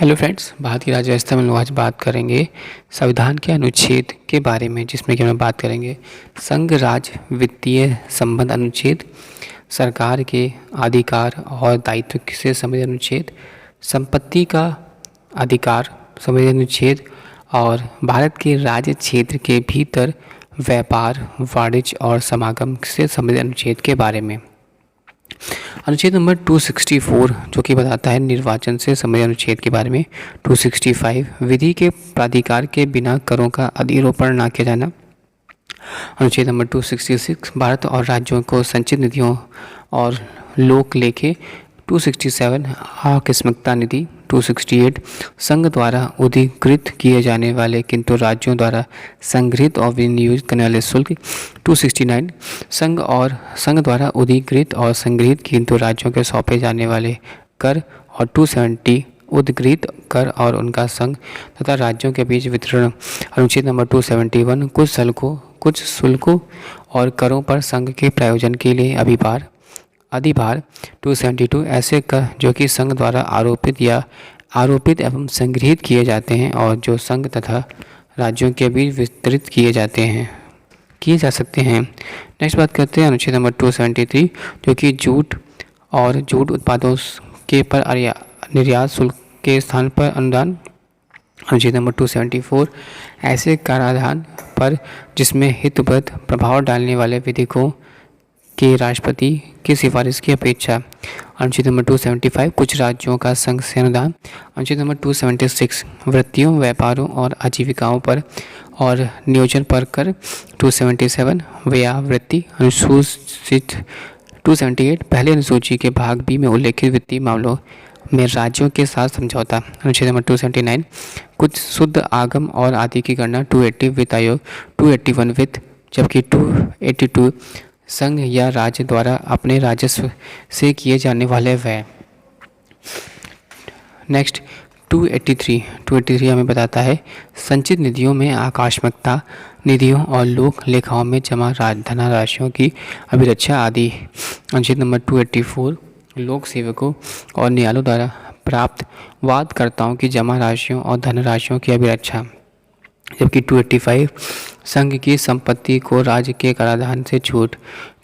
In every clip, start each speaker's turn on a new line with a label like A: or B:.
A: Hello friends, भारतीय राज्य व्यवस्था में हम लोग आज बात करेंगे संविधान के अनुच्छेद के बारे में, जिसमें कि हम बात करेंगे संघ राज्य वित्तीय संबंध अनुच्छेद, सरकार के अधिकार और दायित्व से संबंधित अनुच्छेद, संपत्ति का अधिकार संबंधित अनुच्छेद और भारत के राज्य क्षेत्र के भीतर व्यापार, वाणिज्य और समागम से संबंधित अनुच्छेद के बारे में। अनुच्छेद नंबर 264 जो कि बताता है निर्वाचन से संबंधित अनुच्छेद के बारे में। 265 विधि के प्राधिकार के बिना करों का अधिरोपण न किया जाना। अनुच्छेद नंबर 266 भारत और राज्यों को संचित निधियों और लोक लेखे। 267 आकस्मिकता निधि। 268 संघ द्वारा अधिकृत किए जाने वाले किंतु राज्यों द्वारा संग्रहित और विनियोजित करने वाले शुल्क। 269 संघ द्वारा अधिकृत और संग्रहित किंतु राज्यों के सौंपे जाने वाले कर। और 270 उद्गृहित कर और उनका संघ तथा राज्यों के बीच वितरण। अनुच्छेद नंबर 271 कुछ शुल्कों और करों पर संघ के प्रायोजन के लिए अधिभार। 272 ऐसे कर जो कि संघ द्वारा आरोपित एवं संग्रहित किए जाते हैं और जो संघ तथा राज्यों के बीच वितरित किए जा सकते हैं। नेक्स्ट बात करते हैं अनुच्छेद नंबर 273 जो कि जूट उत्पादों के पर निर्यात शुल्क के स्थान पर अनुदान। अनुच्छेद नंबर 274 ऐसे कराधान पर जिसमें हितबद्ध प्रभाव डालने वाले विधेयकों के राष्ट्रपति की सिफारिश की अपेक्षा। अनुच्छेद नंबर 275 कुछ राज्यों का संघ से अनुदान। अनुच्छेद नंबर 276 वृत्तियों, व्यापारों और आजीविकाओं पर और नियोजन पर कर। 277 व्यावृत्ति अनुसूचित। 278 पहले अनुसूची के भाग बी में उल्लेखित वित्तीय मामलों में राज्यों के साथ समझौता। अनुच्छेद नंबर 279 कुछ शुद्ध आगम और आदि की गणना। 280 वित्त आयोग। 281 वित्त, जबकि 282 संघ या राज्य द्वारा अपने राजस्व से किए जाने वाले व्यय। नेक्स्ट 283 हमें बताता है संचित निधियों में आकस्मिकता निधियों और लोक लेखाओं में जमा धनराशियों की अभिरक्षा आदि। अनुच्छेद नंबर 284 लोक सेवकों और न्यायालयों द्वारा प्राप्त वादकर्ताओं की जमा राशियों और धनराशियों की अभिरक्षा। जबकि 285 संघ की संपत्ति को राज्य के कराधान से छूट।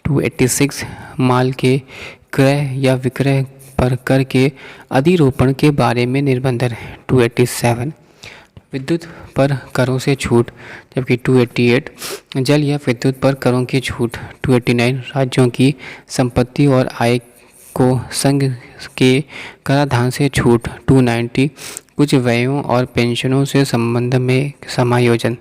A: 286 माल के क्रय या विक्रय पर कर के अधिरोपण के बारे में निबंधन। 287 विद्युत पर करों से छूट। जबकि 288 जल या विद्युत पर करों की छूट। 289 राज्यों की संपत्ति और आय को संघ के कराधान से छूट। 290 कुछ व्ययों और पेंशनों से संबंध में समायोजन।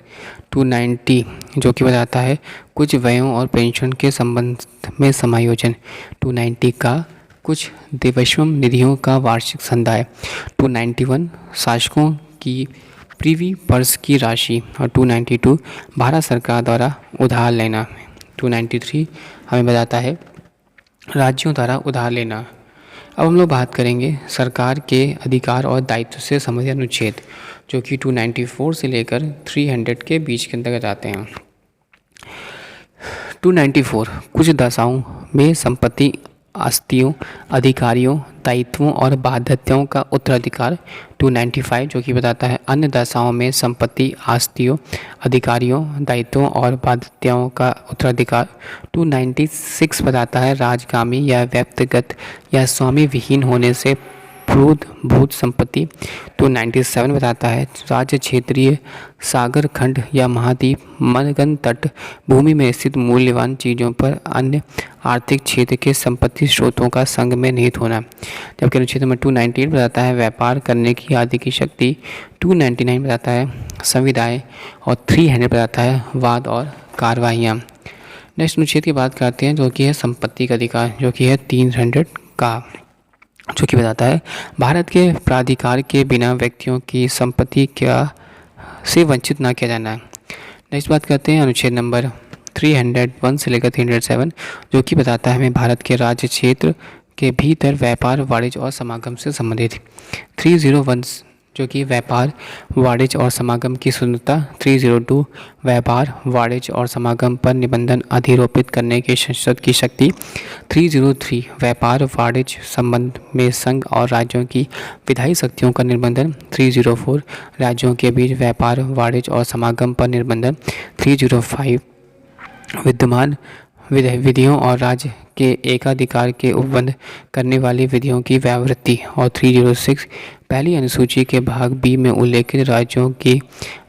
A: 290 जो कि बताता है कुछ व्ययों और पेंशन के संबंध में समायोजन। 290 का कुछ देवस्वम निधियों का वार्षिक संदाय। 291 शासकों की प्रीवी पर्स की राशि। और 292 भारत सरकार द्वारा उधार लेना। 293 हमें बताता है राज्यों द्वारा उधार लेना। अब हम लोग बात करेंगे सरकार के अधिकार और दायित्व से संबंधित अनुच्छेद जो कि 294 से लेकर 300 के बीच के अंतर्गत आते हैं। 294 कुछ दशाओं में संपत्ति, आस्तियों, अधिकारियों, दायित्वों और बाध्यताओं का उत्तराधिकार। 295 जो कि बताता है अन्य दशाओं में संपत्ति, आस्तियों, अधिकारियों, दायित्वों और बाध्यताओं का उत्तराधिकार। 296 बताता है राजगामी या व्यक्तिगत या स्वामी विहीन होने से भूत संपत्ति। 297 बताता है राज्य, क्षेत्रीय, सागर खंड या महाद्वीप, मनगन तट भूमि में स्थित मूल्यवान चीज़ों पर अन्य आर्थिक क्षेत्र के संपत्ति स्रोतों का संघ में निहित होना। जबकि अनुच्छेद नंबर 298 बताता है व्यापार करने की आदि की शक्ति। 299 बताता है संविदाएँ और 300 बताता है वाद और कार्रवाइयाँ। नेक्स्ट अनुच्छेद की बात करते हैं जो कि है संपत्ति का अधिकार जो कि है 300 का, जो कि बताता है भारत के प्राधिकार के बिना व्यक्तियों की संपत्ति से वंचित न किया जाना। नेक्स्ट बात करते हैं अनुच्छेद नंबर 301 से लेकर 307 जो कि बताता है हमें भारत के राज्य क्षेत्र के भीतर व्यापार, वाणिज्य और समागम से संबंधित। 301 जो कि व्यापार, वाणिज्य और समागम की स्वतंत्रता। 302 व्यापार, वाणिज्य और समागम पर निबंधन अधिरोपित करने के संसद की शक्ति। 303 व्यापार वाणिज्य संबंध में संघ और राज्यों की विधायी शक्तियों का निर्बंधन। 304 राज्यों के बीच व्यापार, वाणिज्य और समागम पर निर्बंधन। 305 विद्यमान विधियों और राज्य के एकाधिकार के उपबंध करने वाली विधियों की व्यावृत्ति। और 306 पहली अनुसूची के भाग बी में उल्लेखित राज्यों की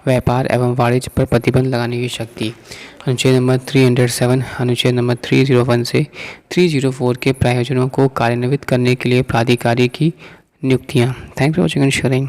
A: व्यापार एवं वाणिज्य पर प्रतिबंध लगाने की शक्ति। अनुच्छेद नंबर 307 अनुच्छेद नंबर 301 से 304 के प्रयोजनों को कार्यान्वित करने के लिए प्राधिकारी की नियुक्तियाँ। Thanks for watching and sharing.